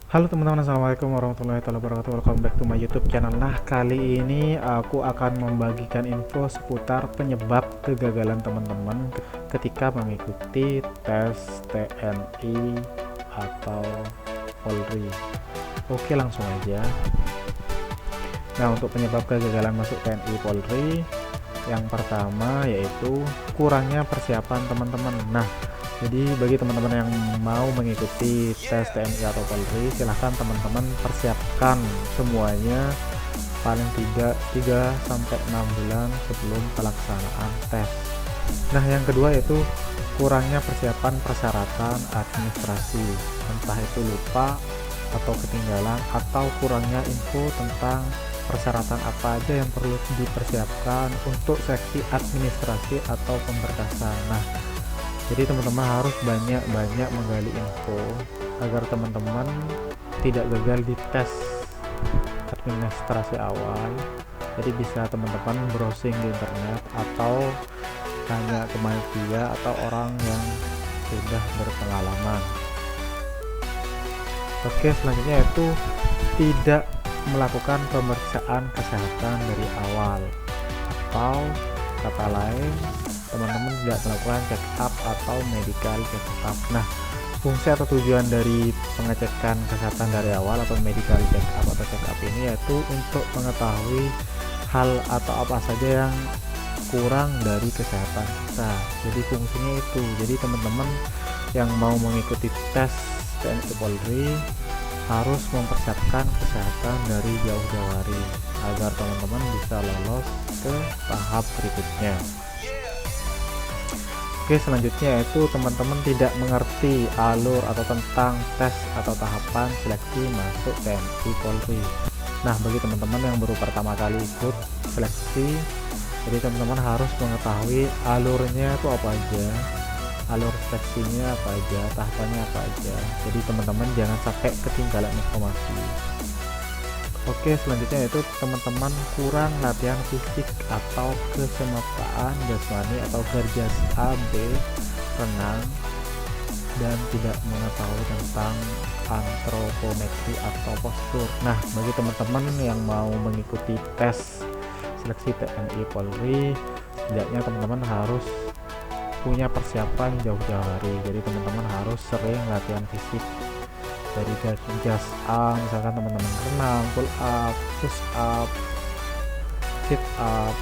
Halo teman-teman, assalamualaikum warahmatullahi wabarakatuh. Welcome back to my YouTube channel. Nah, kali ini aku akan membagikan info seputar penyebab kegagalan teman-teman ketika mengikuti tes TNI atau Polri. Oke, langsung aja. Nah, untuk penyebab kegagalan masuk TNI Polri, yang pertama yaitu kurangnya persiapan teman-teman. Nah, jadi bagi teman-teman yang mau mengikuti tes TNI atau Polri, silahkan teman-teman persiapkan semuanya paling tidak 3 sampai 6 bulan sebelum pelaksanaan tes. Nah, yang kedua yaitu kurangnya persiapan persyaratan administrasi. Entah itu lupa atau ketinggalan atau kurangnya info tentang persyaratan apa aja yang perlu dipersiapkan untuk seksi administrasi atau pemberkasan. Nah, jadi teman-teman harus banyak-banyak menggali info agar teman-teman tidak gagal di tes administrasi awal. Jadi bisa teman-teman browsing di internet atau tanya ke media atau orang yang sudah berpengalaman. Oke, selanjutnya yaitu tidak melakukan pemeriksaan kesehatan dari awal, atau kata lain teman-teman tidak melakukan check up atau medical check up. Nah, fungsi atau tujuan dari pengecekan kesehatan dari awal atau medical check up atau check up ini yaitu untuk mengetahui hal atau apa saja yang kurang dari kesehatan kita. Jadi fungsinya itu. Jadi teman-teman yang mau mengikuti tes TNI Polri harus mempersiapkan kesehatan dari jauh-jauh hari agar teman-teman bisa lolos ke tahap berikutnya. Oke, selanjutnya yaitu teman-teman tidak mengerti alur atau tentang tes atau tahapan seleksi masuk TNI Polri. Nah, bagi teman-teman yang baru pertama kali ikut seleksi, jadi teman-teman harus mengetahui alurnya itu apa aja, alur seleksinya apa aja, tahapannya apa aja. Jadi teman-teman jangan sampai ketinggalan informasi. Oke, selanjutnya yaitu teman-teman kurang latihan fisik atau kesemapaan jasmani atau garjas AB, renang, dan tidak mengetahui tentang antropometri atau postur. Nah, bagi teman-teman yang mau mengikuti tes seleksi TNI Polri, setidaknya teman-teman harus punya persiapan jauh-jauh hari. Jadi teman-teman harus sering latihan fisik dari gas A, misalkan teman-teman renang, pull up, push up, sit up,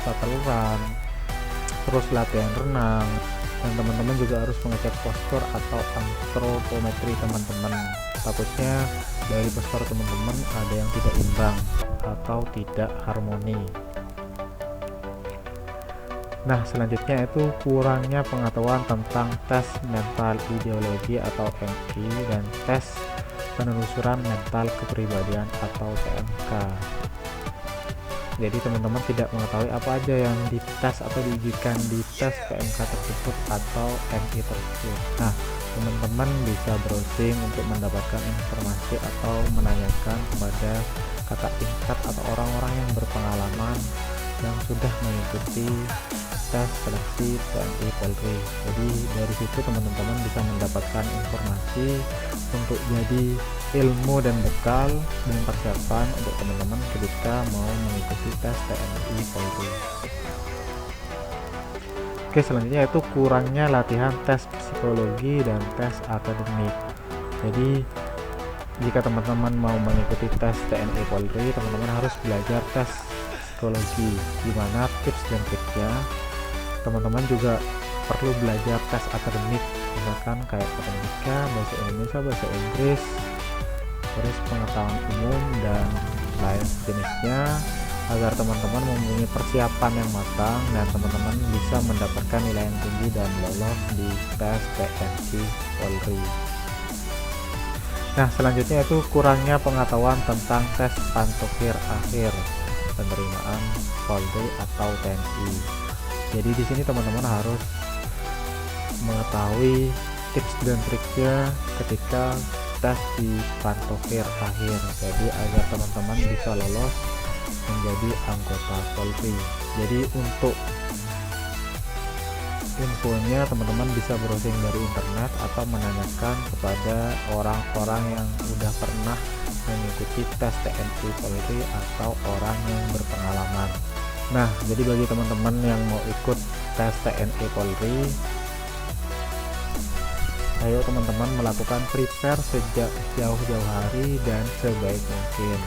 teluran, terus latihan renang. Dan teman-teman juga harus mengecek postur atau antropometri teman-teman. Takutnya dari postur teman-teman ada yang tidak imbang atau tidak harmoni. Nah, selanjutnya itu kurangnya pengetahuan tentang tes mental ideologi atau MI dan tes penelusuran mental kepribadian atau PMK. Jadi teman-teman tidak mengetahui apa aja yang dites atau diujikan di tes PMK tersebut atau MI tersebut. Nah, teman-teman bisa browsing untuk mendapatkan informasi atau menanyakan kepada kakak tingkat atau orang-orang yang berpengalaman yang sudah mengikuti tes seleksi TNI Polri. Jadi dari situ teman-teman bisa mendapatkan informasi untuk jadi ilmu dan bekal dan persiapan untuk teman-teman ketika mau mengikuti tes TNI Polri. Oke, selanjutnya yaitu kurangnya latihan tes psikologi dan tes akademik. Jadi jika teman-teman mau mengikuti tes TNI Polri, teman-teman harus belajar tes psikologi, gimana tips dan triknya. Teman-teman juga perlu belajar tes akademik, misalkan kayak matematika, bahasa Indonesia, bahasa Inggris, terus pengetahuan umum dan lain jenisnya, agar teman-teman mempunyai persiapan yang matang dan teman-teman bisa mendapatkan nilai yang tinggi dan lolos di tes TNI Polri. Nah, selanjutnya itu kurangnya pengetahuan tentang tes pantokir akhir penerimaan Polri atau TNI. Jadi di sini teman-teman harus mengetahui tips dan triknya ketika tes di pantokir akhir. Jadi agar teman-teman bisa lolos menjadi anggota Polri. Jadi untuk infonya teman-teman bisa browsing dari internet atau menanyakan kepada orang-orang yang udah pernah mengikuti tes TNI Polri atau orang yang berpengalaman. Nah, jadi bagi teman-teman yang mau ikut tes TNI Polri, ayo teman-teman melakukan prepare sejak jauh-jauh hari dan sebaik mungkin.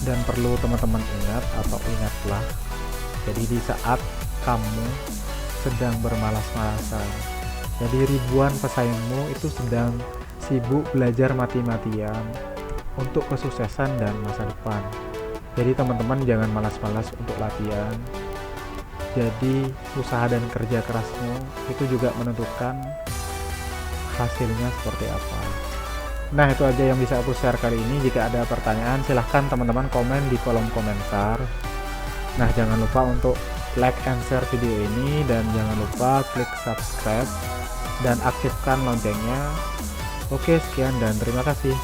Dan perlu teman-teman ingat atau ingatlah, jadi di saat kamu sedang bermalas-malasan, jadi ribuan pesaingmu itu sedang sibuk belajar mati-matian untuk kesuksesan dan masa depan. Jadi teman-teman jangan malas-malas untuk latihan. Jadi usaha dan kerja kerasmu itu juga menentukan hasilnya seperti apa. Nah, itu aja yang bisa aku share kali ini. Jika ada pertanyaan silahkan teman-teman komen di kolom komentar. Nah, jangan lupa untuk like and share video ini, dan jangan lupa klik subscribe dan aktifkan loncengnya. Oke, sekian dan terima kasih.